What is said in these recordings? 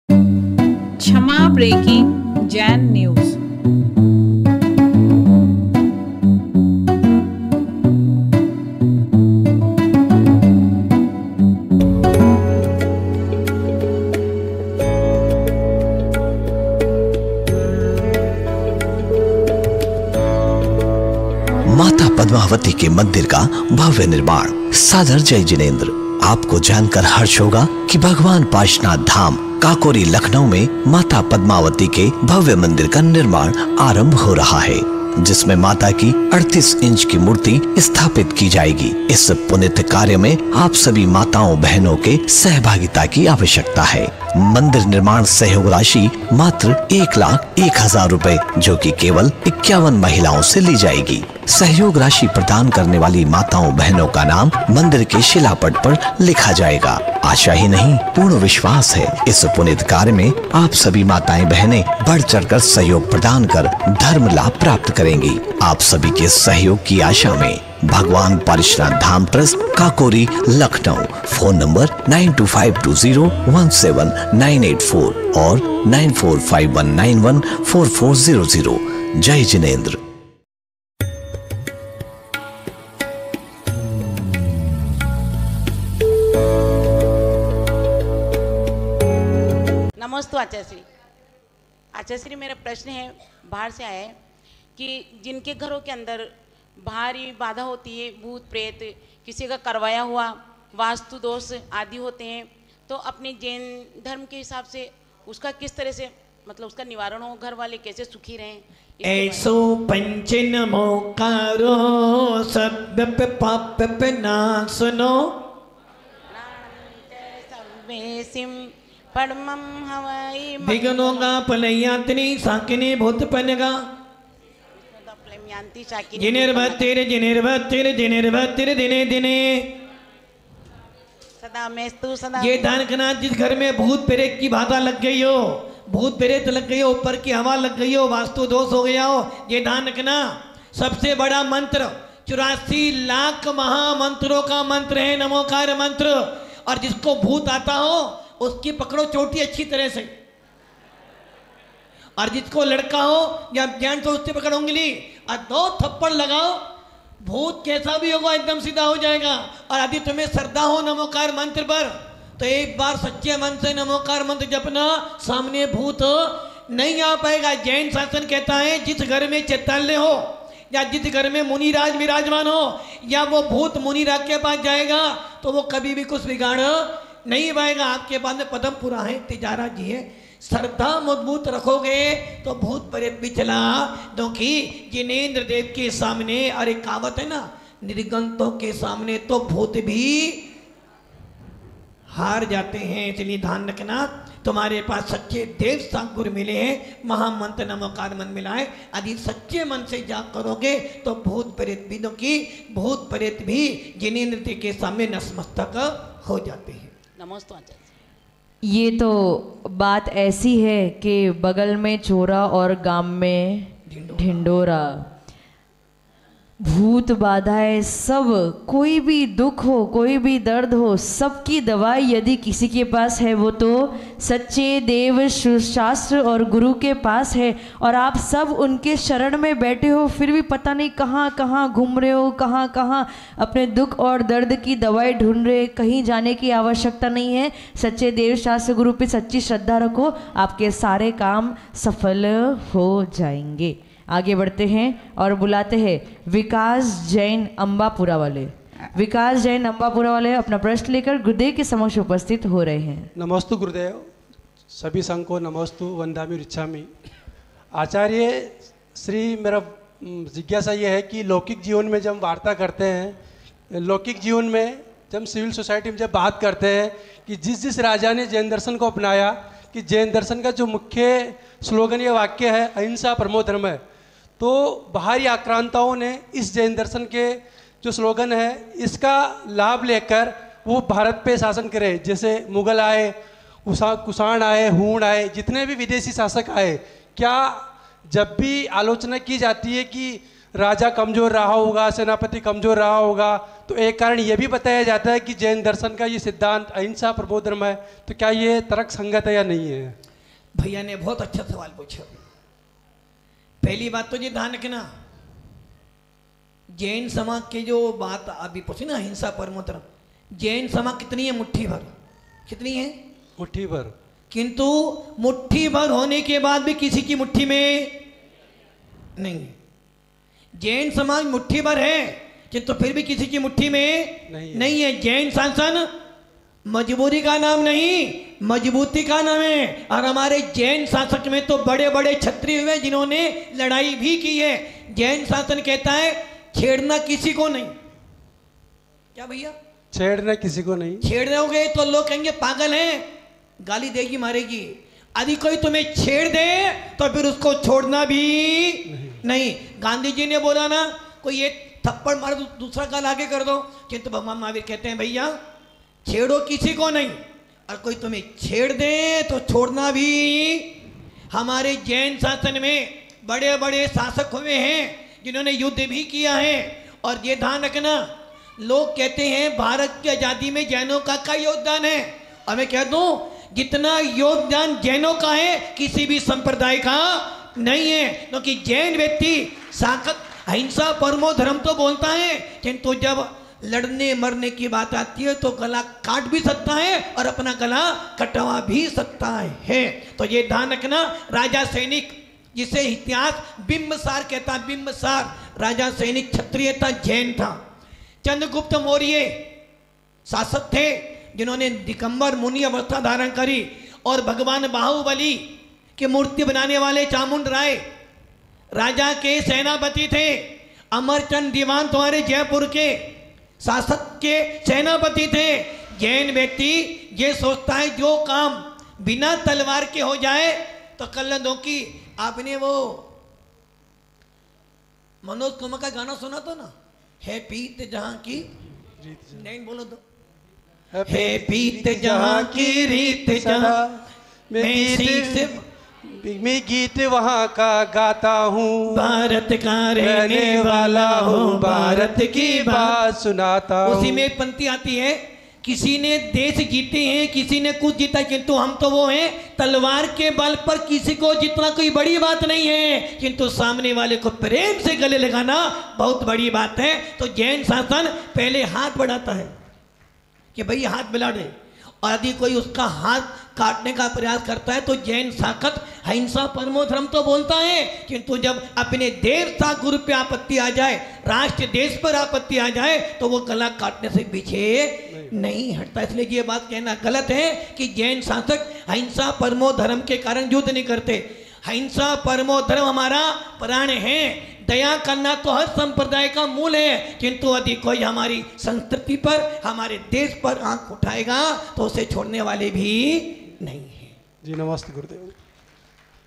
क्षमा breaking Jain news. माता पद्मावती के मंदिर का भव्य निर्माण। सादर जय जिनेंद्र। आपको जानकर हर्ष होगा कि भगवान पाशनाथ धाम काकोरी लखनऊ में माता पद्मावती के भव्य मंदिर का निर्माण आरंभ हो रहा है, जिसमें माता की 38 इंच की मूर्ति स्थापित की जाएगी। इस पुण्य कार्य में आप सभी माताओं बहनों के सहभागिता की आवश्यकता है। मंदिर निर्माण सहयोग राशि मात्र 1,01,000 रुपए, जो कि केवल 51 महिलाओं से ली जाएगी। सहयोग राशि प्रदान करने वाली माताओं बहनों का नाम मंदिर के शिलापट पर लिखा जाएगा। आशा ही नहीं, पूर्ण विश्वास है इस पुनीत कार्य में आप सभी माताएं बहनें बढ़ चढ़कर सहयोग प्रदान कर धर्म लाभ प्राप्त करेंगी। आप सभी के सहयोग की आशा में भगवान Pashnath Dham trust Kakori Lucknow. Phone number 9252017984 और 9451914400। जय जिनेंद्र। नमस्ते आचार्य श्री, मेरा प्रश्न है, बाहर से आया है कि जिनके घरों के अंदर भारी बाधा होती है, भूत प्रेत, किसी का करवाया हुआ वास्तु दोष आदि होते हैं, तो अपने जैन धर्म के हिसाब से उसका किस तरह से मतलब उसका निवारण हो, घर वाले कैसे सुखी रहें? ऐसो पंच नमोकारो सब पाप नाशनो पड़मम हवाई विघ्नोगा पलयात्नि साकिनी भूत पनगा जिनेर्भत्तिर दिने दिने सदा मेस्तु सदा। ये दानकनाथ, जिस घर में भूत प्रेत की बाधा लग गई हो, भूत प्रेत लग गई हो, ऊपर की हवा लग गई हो, वास्तु दोष हो गया हो, ये दानकनाथ सबसे बड़ा मंत्र 84 लाख महामंत्रों का मंत्र है, नमोकार मंत्र। और जिसको भूत आता हो उसकी पकड़ो चोटी अच्छी तरह से, और जिसको लड़का हो या ज्ञान तो उससे पकड़ो उंगली और 2 थप्पड़ लगाओ, भूत कैसा भी होगा एकदम सीधा हो जाएगा। और यदि तुम्हें श्रद्धा हो नमोकार मंत्र पर, तो एक बार सच्चे मन से नमोकार मंत्र जपना, सामने भूत नहीं आ पाएगा। जैन शासन कहता है जिस घर में चैताल्य हो या जिस घर में मुनिराज विराजमान हो, या वो भूत मुनिराज के पास जाएगा तो वो कभी भी कुछ बिगाड़ नहीं पाएगा। आपके पास में पदम पुरा है, तिजारा जी है, श्रद्धा मजबूत रखोगे तो भूत प्रेत भी चला दो कि जिनेंद्र देव के सामने, और एक कहावत है ना, निर्गंतों के सामने तो भूत भी हार जाते हैं। इसलिए ध्यान रखना, तुम्हारे पास सच्चे देव गुरु मिले हैं, महामंत्र नमोकार मन मिला है। यदि सच्चे मन से जाप करोगे तो भूत प्रेत भी दो कि भूत प्रेत भी जिनेंद्र देव के सामने नतमस्तक हो जाते हैं। नमस्ते आचार्य। ये तो बात ऐसी है कि बगल में चोरा और गांव में ढिंडोरा, भूत बाधाएं सब, कोई भी दुख हो, कोई भी दर्द हो, सबकी दवाई यदि किसी के पास है वो तो सच्चे देव शास्त्र और गुरु के पास है। और आप सब उनके शरण में बैठे हो, फिर भी पता नहीं कहाँ कहाँ घूम रहे हो, कहाँ कहाँ अपने दुख और दर्द की दवाई ढूंढ रहे। कहीं जाने की आवश्यकता नहीं है, सच्चे देव शास्त्र गुरु पे सच्ची श्रद्धा रखो, आपके सारे काम सफल हो जाएंगे। आगे बढ़ते हैं और बुलाते हैं विकास जैन अम्बापुरा वाले। विकास जैन अम्बापुरा वाले अपना प्रश्न लेकर गुरुदेव के समक्ष उपस्थित हो रहे हैं। नमस्तु गुरुदेव, सभी संघ को नमस्तु, वंदामि ऋच्छामि। आचार्य श्री, मेरा जिज्ञासा ये है कि लौकिक जीवन में जब वार्ता करते हैं, लौकिक जीवन में जब सिविल सोसाइटी में जब बात करते हैं कि जिस राजा ने जैन दर्शन को अपनाया, कि जैन दर्शन का जो मुख्य स्लोगन या वाक्य है अहिंसा परमो धर्म है, तो बाहरी आक्रांताओं ने इस जैन दर्शन के जो स्लोगन है इसका लाभ लेकर वो भारत पे शासन करे। जैसे मुगल आए, कुषाण आए, हूण आए, जितने भी विदेशी शासक आए, क्या जब भी आलोचना की जाती है कि राजा कमज़ोर रहा होगा, सेनापति कमज़ोर रहा होगा, तो एक कारण ये भी बताया जाता है कि जैन दर्शन का ये सिद्धांत अहिंसा परमो धर्म है, तो क्या ये तर्क संगत है या नहीं है? भैया ने बहुत अच्छा सवाल पूछा। पहली बात तो ये ध्यान रखना, जैन समाज की जो बात अभी पूछी ना, अहिंसा परमो धर्म, जैन समाज कितनी है? मुट्ठी भर। कितनी है? मुट्ठी भर। किंतु मुट्ठी भर होने के बाद भी किसी की मुट्ठी में नहीं है। जैन समाज मुट्ठी भर है किंतु फिर भी किसी की मुट्ठी में नहीं है। जैन शासन मजबूरी का नाम नहीं, मजबूती का नाम है। और हमारे जैन शासक में तो बड़े बड़े क्षत्रिय हुए जिन्होंने लड़ाई भी की है। जैन शासन कहता है छेड़ना किसी को नहीं। क्या भैया? छेड़ना किसी को नहीं। छेड़ोगे तो लोग कहेंगे पागल हैं, गाली देगी, मारेगी। यदि कोई तुम्हें छेड़ दे तो फिर उसको छोड़ना भी नहीं। गांधी जी ने बोला ना, कोई एक थप्पड़ मार दो दूसरा गाल आगे कर दो, किंतु भगवान महावीर कहते हैं भैया छेड़ो किसी को नहीं, और कोई तुम्हें छेड़ दे तो छोड़ना भी। हमारे जैन शासन में बड़े बड़े शासक हुए हैं जिन्होंने युद्ध भी किया है। और ये ध्यान रखना, लोग कहते हैं भारत की आज़ादी में जैनों का योगदान है, और मैं कह दूं जितना योगदान जैनों का है किसी भी संप्रदाय का नहीं है। क्योंकि जैन व्यक्ति साकत अहिंसा परमो धर्म तो बोलता है, किंतु जब लड़ने मरने की बात आती है तो गला काट भी सकता है और अपना गला कटवा भी सकता है। तो ये ध्यान रखना, राजा सैनिक जिसे इतिहास बिंबसार कहता, बिंबसार राजा सैनिक क्षत्रिय था, जैन था। चंद्रगुप्त मौर्य शासक थे जिन्होंने दिगंबर मुनि अवस्था धारण करी, और भगवान बाहुबली की मूर्ति बनाने वाले चामुंड राय राजा के सेनापति थे। अमरचंद दीवान तुम्हारे जयपुर के शासक के सेनापति थे। जैन व्यक्ति ये सोचता है जो काम बिना तलवार के हो जाए तो कर दो। कि आपने वो मनोज कुमार का गाना सुना तो ना, है पीत जहां की, नहीं बोलो तो, है पीत जहां की रीत जहां मैं गीत वहाँ का गाता हूँ, भारत का रहने वाला हूँ, भारत की बात सुनाता हूँ। उसी में एक पंक्ति आती है, किसी ने देश जीते हैं, किसी ने कुछ जीता, किंतु हम तो वो हैं तलवार के बल पर किसी को जितना कोई बड़ी बात नहीं है, किंतु सामने वाले को प्रेम से गले लगाना बहुत बड़ी बात है। तो जैन शासन पहले हाथ बढ़ाता है कि भाई हाथ मिला दे, और यदि कोई उसका हाथ काटने का प्रयास करता है तो जैन शासक अहिंसा परमो धर्म तो बोलता है, किंतु जब अपने देवता गुरु पे आपत्ति आ जाए, राष्ट्र देश पर आपत्ति आ जाए, तो वो गला काटने से पीछे नहीं हटता। इसलिए ये बात कहना गलत है कि जैन शासक अहिंसा परमो धर्म के कारण युद्ध नहीं करते। अहिंसा परमो धर्म हमारा प्राण है। दया करना तो हर संप्रदाय का मूल है, किंतु यदि कोई हमारी संस्कृति पर, हमारे देश पर आंख उठाएगा तो उसे छोड़ने वाले भी नहीं है। जी नमस्ते गुरुदेव।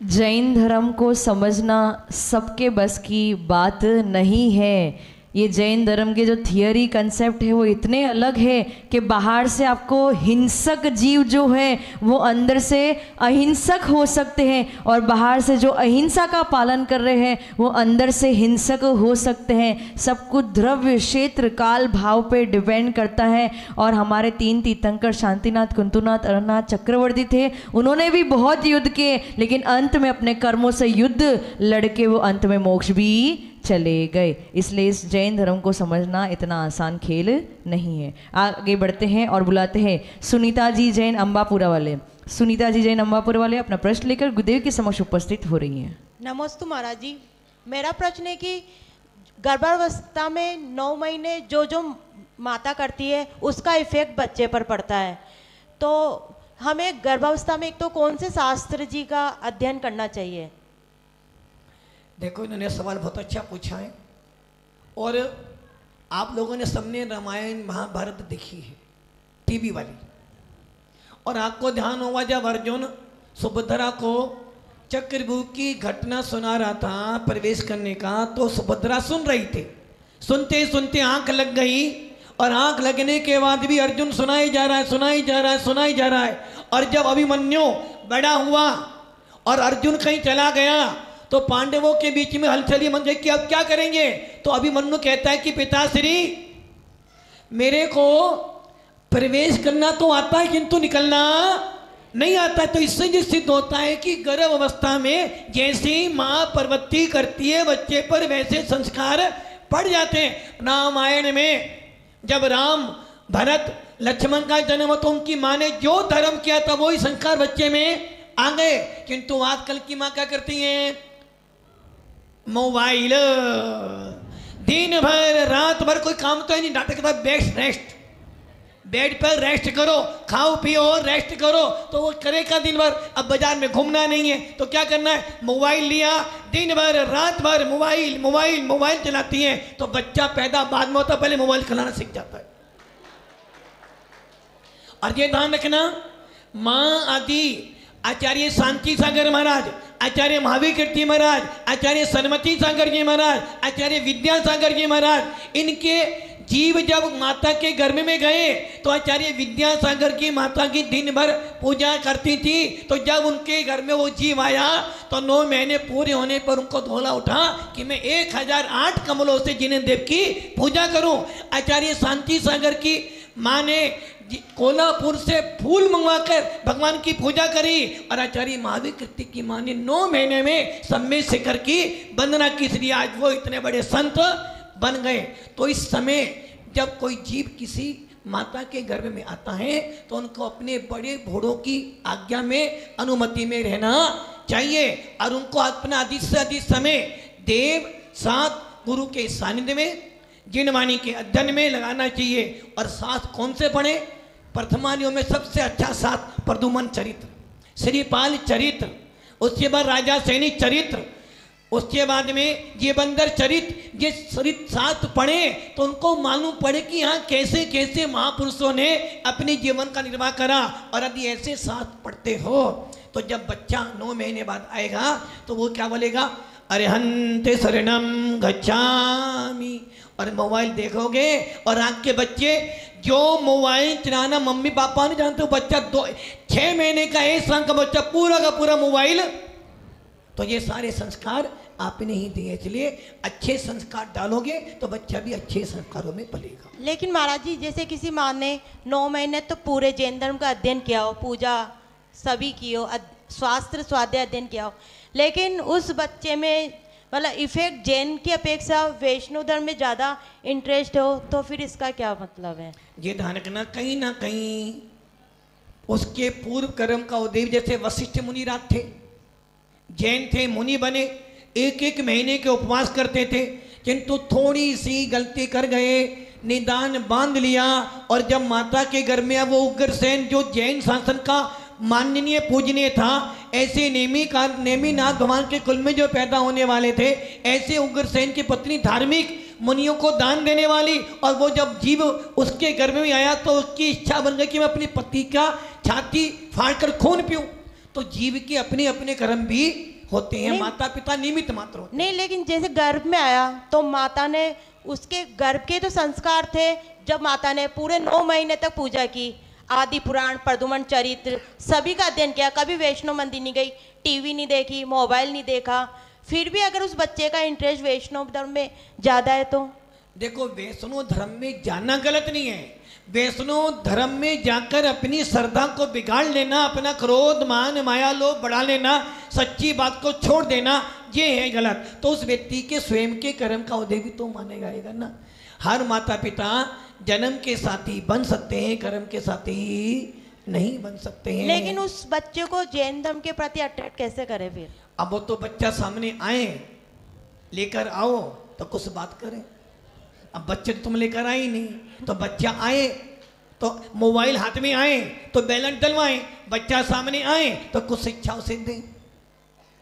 जैन धर्म को समझना सबके बस की बात नहीं है। ये जैन धर्म के जो थियरी कंसेप्ट है वो इतने अलग है कि बाहर से आपको हिंसक जीव जो है वो अंदर से अहिंसक हो सकते हैं, और बाहर से जो अहिंसा का पालन कर रहे हैं वो अंदर से हिंसक हो सकते हैं। सब कुछ द्रव्य क्षेत्र काल भाव पे डिपेंड करता है। और हमारे 3 तीर्थंकर शांतिनाथ, कुंतुनाथ, अरनाथ चक्रवर्ती थे, उन्होंने भी बहुत युद्ध किए, लेकिन अंत में अपने कर्मों से युद्ध लड़के वो अंत में मोक्ष भी चले गए। इसलिए इस जैन धर्म को समझना इतना आसान खेल नहीं है। आगे बढ़ते हैं और बुलाते हैं सुनीता जी जैन अम्बापुरा वाले। सुनीता जी जैन अम्बापुरा वाले अपना प्रश्न लेकर गुरुदेव के समक्ष उपस्थित हो रही हैं। नमस्ते महाराज जी, मेरा प्रश्न है कि गर्भावस्था में 9 महीने जो माता करती है उसका इफेक्ट बच्चे पर पड़ता है, तो हमें गर्भावस्था में एक तो कौन से शास्त्र जी का अध्ययन करना चाहिए? देखो, इन्होंने सवाल बहुत अच्छा पूछा है, और आप लोगों ने सबने रामायण महाभारत देखी है टीवी वाली, और आपको ध्यान होगा जब अर्जुन सुभद्रा को चक्रव्यूह की घटना सुना रहा था प्रवेश करने का, तो सुभद्रा सुन रही थी। सुनते सुनते आंख लग गई, और आंख लगने के बाद भी अर्जुन सुनाई जा रहा है, सुनाई जा रहा है, सुनाई जा रहा है। और जब अभिमन्यु बड़ा हुआ और अर्जुन कहीं चला गया तो पांडवों के बीच में हलचल मन गई कि अब क्या करेंगे। तो अभिमन्यु कहता है कि पिताश्री मेरे को प्रवेश करना तो आता है किंतु निकलना नहीं आता है। तो इससे ये सिद्ध होता है कि गर्भ अवस्था में जैसी माँ प्रवृत्ति करती है बच्चे पर वैसे संस्कार पड़ जाते हैं। रामायण में जब राम भरत लक्ष्मण का जन्म तो उनकी माँ ने जो धर्म किया था वही संस्कार बच्चे में आ गए। किंतु आजकल की माँ क्या करती हैं, मोबाइल, दिन भर रात भर कोई काम तो है नहीं, नाटक था बेस्ट रेस्ट, बेड पर रेस्ट करो, खाओ पियो और रेस्ट करो। तो वो करेगा दिन भर। अब बाजार में घूमना नहीं है तो क्या करना है, मोबाइल लिया, दिन भर रात भर मोबाइल मोबाइल मोबाइल चलाती है। तो बच्चा पैदा बाद में होता, पहले मोबाइल चलाना सीख जाता है। और ये ध्यान रखना, माँ आदि आचार्य शांति सागर महाराज, आचार्य महावीर कीर्ति महाराज, आचार्य सन्मति सागर जी महाराज, आचार्य विद्यासागर जी महाराज, इनके जीव जब माता के गर्भ में गए तो आचार्य विद्यासागर की माता की दिन भर पूजा करती थी। तो जब उनके घर में वो जीव आया तो 9 महीने पूरे होने पर उनको धोला उठा कि मैं 1008 कमलों से जिन्हें देव की पूजा करूं। आचार्य शांति सागर की माँ ने कोल्हापुर से फूल मंगवाकर भगवान की पूजा करी और आचार्य महावीर कीर्ति की माँ ने 9 महीने में सम्मेद शिखर की वंदना की, इसलिए आज वो इतने बड़े संत बन गए। तो इस समय जब कोई जीव किसी माता के गर्भ में आता है तो उनको अपने बड़े बूढ़ों की आज्ञा में अनुमति में रहना चाहिए और उनको अपना अधिक से अधिक समय देव साथ गुरु के सानिध्य में जिनवाणी के अध्ययन में लगाना चाहिए। और साथ कौन से पढ़े, प्रथमानियों में सबसे अच्छा साथ प्रदुमन चरित्र, श्रीपाल चरित्र, उसके बाद राजा सैनी चरित्र, उसके बाद में ये बंदर चरित्र, ये चरित्र साथ पढ़े तो उनको मालूम पड़े कि हाँ कैसे कैसे महापुरुषों ने अपने जीवन का निर्वाह करा। और यदि ऐसे साथ पढ़ते हो तो जब बच्चा 9 महीने बाद आएगा तो वो क्या बोलेगा, अरहंते शरणम गच्छामि। और मोबाइल देखोगे और आँख के बच्चे जो मोबाइल चलाना मम्मी पापा नहीं जानते, बच्चा 6 महीने का 1 साल का बच्चा पूरा का पूरा मोबाइल। तो ये सारे संस्कार आपने ही दिए, इसलिए अच्छे संस्कार डालोगे तो बच्चा भी अच्छे संस्कारों में पलेगा। लेकिन महाराज जी जैसे किसी माँ ने 9 महीने तो पूरे जैन धर्म का अध्ययन किया हो, पूजा सभी की हो, शास्त्र स्वाध्याय अध्ययन किया हो, लेकिन उस बच्चे में मतलब इफेक्ट जैन की अपेक्षा वैष्णव धर्म में ज़्यादा इंटरेस्ट हो, तो फिर इसका क्या मतलब है? ये ध्यान रखना, कहीं ना कहीं उसके पूर्व कर्म का उदय, जैसे वशिष्ठ मुनि राज थे, जैन थे, मुनि बने, 1 महीने के उपवास करते थे, किंतु थोड़ी सी गलती कर गए, निदान बांध लिया और जब माता के घर में वो उग्रसेन जो जैन शासन का माननीय पूजनीय था, ऐसे नेमिनाथ भगवान के कुल में जो पैदा होने वाले थे, ऐसे उग्रसेन की पत्नी धार्मिक मुनियों को दान देने वाली, और वो जब जीव उसके गर्भ में आया तो उसकी इच्छा बन गई कि मैं अपने पति का छाती फाड़कर खून पीऊं। तो जीव के अपने अपने कर्म भी होते हैं, माता पिता निमित्त मात्र होते नहीं, लेकिन जैसे गर्भ में आया तो माता ने उसके गर्भ के तो संस्कार थे, जब माता ने पूरे 9 महीने तक पूजा की, आदि पुराण, प्रदुमन चरित्र सभी का अध्ययन किया, कभी वैष्णव मंदिर नहीं गई, टीवी नहीं देखी, मोबाइल नहीं देखा, फिर भी अगर उस बच्चे का इंटरेस्ट वैष्णव धर्म में ज़्यादा है तो देखो, वैष्णव धर्म में जाना गलत नहीं है। वैष्णव धर्म में जाकर अपनी श्रद्धा को बिगाड़ लेना, अपना क्रोध मान माया लोभ बढ़ा लेना, सच्ची बात को छोड़ देना, ये है गलत। तो उस व्यक्ति के स्वयं के कर्म का उदय भी तो माने जाएगा ना। हर माता पिता जन्म के साथी बन सकते हैं, कर्म के साथी नहीं बन सकते हैं। लेकिन उस बच्चे को जैन धर्म के प्रति अट्रैक्ट कैसे करे फिर? अब वो तो बच्चा सामने आए, लेकर आओ तो कुछ बात करें। अब बच्चे तुम लेकर आए नहीं, तो बच्चा आए तो मोबाइल हाथ में आए तो बैलेंस डलवाएं, बच्चा सामने आए तो कुछ शिक्षा उसे दें।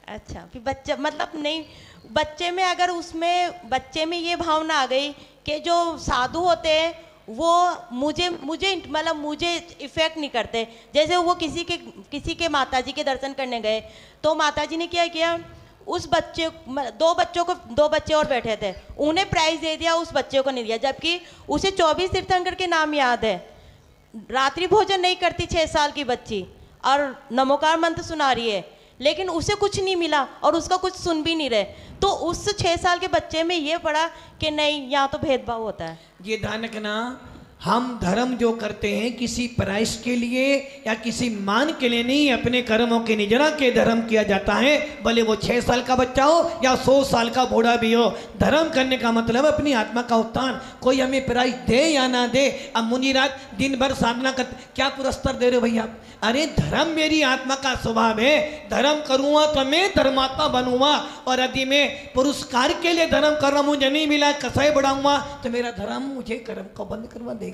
अच्छा, फिर बच्चा मतलब नहीं, बच्चे में अगर उसमें बच्चे में ये भावना आ गई कि जो साधु होते हैं वो मुझे मतलब मुझे इफेक्ट नहीं करते। जैसे वो किसी के माताजी के दर्शन करने गए तो माताजी ने क्या किया, उस बच्चे 2 बच्चे और बैठे थे, उन्हें प्राइज दे दिया, उस बच्चे को नहीं दिया, जबकि उसे 24 तीर्थंकर के नाम याद है। रात्रि भोजन नहीं करती 6 साल की बच्ची और नमोकार मंत्र सुना रही है, लेकिन उसे कुछ नहीं मिला और उसका कुछ सुन भी नहीं रहे, तो उस 6 साल के बच्चे में ये पड़ा कि नहीं, यहाँ तो भेदभाव होता है। ये ध्यान रखना, हम धर्म जो करते हैं किसी प्राइस के लिए या किसी मान के लिए नहीं, अपने कर्मों के निजरा के धर्म किया जाता है, भले वो 6 साल का बच्चा हो या 100 साल का बूढ़ा भी हो। धर्म करने का मतलब अपनी आत्मा का उत्थान। कोई हमें प्राइस दे या ना दे, अब मुनि रात दिन भर साधना कर, क्या पुरस्कार दे रहे हो भैया? अरे धर्म मेरी आत्मा का स्वभाव है, धर्म करूँगा तो मैं धर्मात्मा बनूंगा, और यदि मैं पुरस्कार के लिए धर्म कर रहा, मुझे नहीं मिला, कसाई बढ़ाऊंगा, तो मेरा धर्म मुझे कर्म को बंद करवा देगा।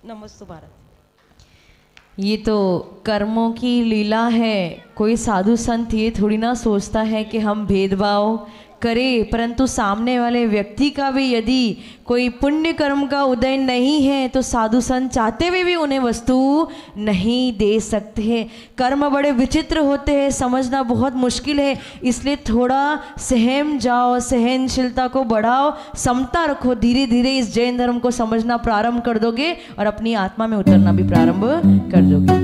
नमस्ते भारत। ये तो कर्मों की लीला है। कोई साधु संत ये थोड़ी ना सोचता है कि हम भेदभाव करें, परंतु सामने वाले व्यक्ति का भी यदि कोई पुण्य कर्म का उदय नहीं है तो साधु संत चाहते हुए भी उन्हें वस्तु नहीं दे सकते हैं। कर्म बड़े विचित्र होते हैं, समझना बहुत मुश्किल है, इसलिए थोड़ा सहम जाओ, सहनशीलता को बढ़ाओ, समता रखो। धीरे धीरे इस जैन धर्म को समझना प्रारंभ कर दोगे और अपनी आत्मा में उतरना भी प्रारंभ कर दोगे।